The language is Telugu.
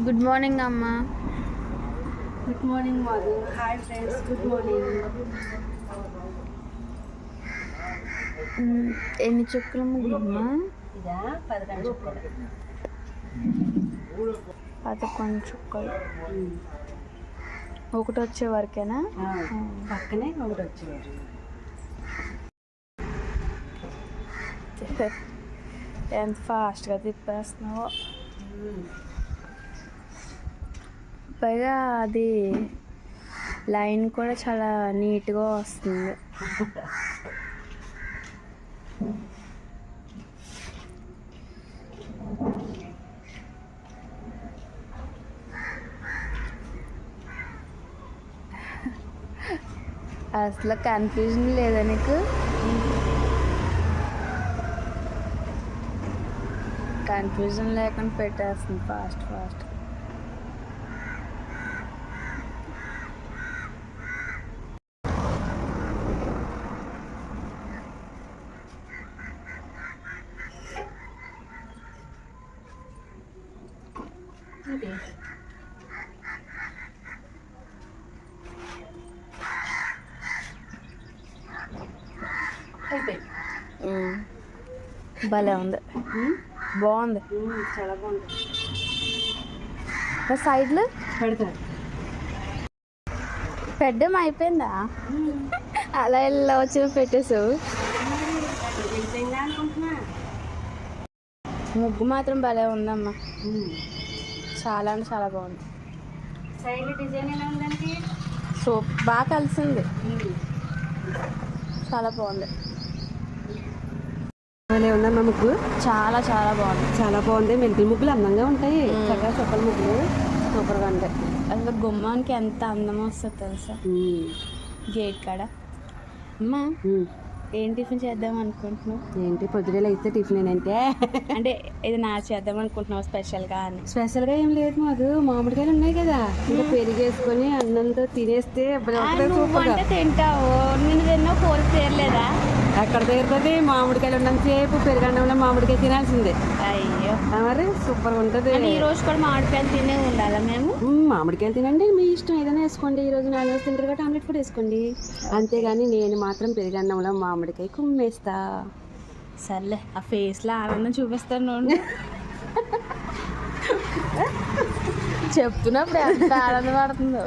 గుడ్ మార్నింగ్ అమ్మా. Good morning Madhu. Hi friends, good morning. ఎన్ని చుక్కల ముగ్గులమ్మా? ఇదా 11 చుక్కలు. 11 చుక్కలు. ఒకటి వచ్చే వరకేనా? పక్కనే ఒకటి వచ్చేవారు. ఎంత ఫాస్ట్గా తిప్పేస్తున్నావో. పైగా అది లైన్ కూడా చాలా నీట్గా వస్తుంది. అసలు కన్ఫ్యూజన్ లేదా నీకు? కన్ఫ్యూజన్ లేకుండా పెట్టేస్తుంది ఫాస్ట్ ఫాస్ట్. భలే ఉంది, బాగుంది, చాలా బాగుంది. సైడ్లు పెడతారు. పెట్టడం అయిపోయిందా? అలా ఇలా వచ్చి పెట్టేసావు. ముగ్గు మాత్రం భలే ఉందమ్మా, చాలా అంటే చాలా బాగుంది. సైడ్ డిజైన్ ఎలా ఉందంటే బాగా కలిసింది, చాలా బాగుంది. భలే ఉందమ్మా ముగ్గు, చాలా చాలా బాగుంది. చాలా బాగుంది. మెలికల ముగ్గులు అందంగా ఉంటాయి, చక్కగా చుక్కల ముగ్గులు సూపర్గా ఉంటాయి. అసలు గుమ్మానికి ఎంత అందం వస్తుంది తెలుసా? గేట్ కాడ. అమ్మా ఏం టిఫిన్ చేద్దాం అనుకుంటున్నావు? ఏంటి పొద్దున అయితే టిఫిన్ ఏంటంటే అంటే ఇది నా చేద్దాం అనుకుంటున్నావు స్పెషల్గా అని? స్పెషల్గా ఏం లేదు మాకు, మామిడికాయలు ఉన్నాయి కదా, ఇంకా పెరిగేసుకొని అన్నంతో తినేస్తే అంటే తింటావు. నిన్ను తిన్నా కూర తీరలేదా? ఎక్కడ తీరుతుంది, మామిడికాయలు ఉన్నంతసేపు పెరుగన్నంలో మామిడికాయ తినాల్సిందే. అయ్యో మరి సూపర్గా ఉంటుంది. ఈ రోజు కూడా మామిడికాయలు తినే ఉండాలా మేము? మామిడికాయలు తినండి, మీ ఇష్టం, ఏదైనా వేసుకోండి. ఈ రోజు నాన్ వెజ్ తింటారు కాబట్టి ఆమ్లెట్ కూడా వేసుకోండి, అంతేగాని నేను మాత్రం పెరుగన్నంలో మామిడికాయ కుమ్మేస్తా. సర్లే, ఆ ఫేస్లో ఆనందం చూపిస్తాను. చెప్తున్నప్పుడు ఎంత ఆనందపడుతుందో.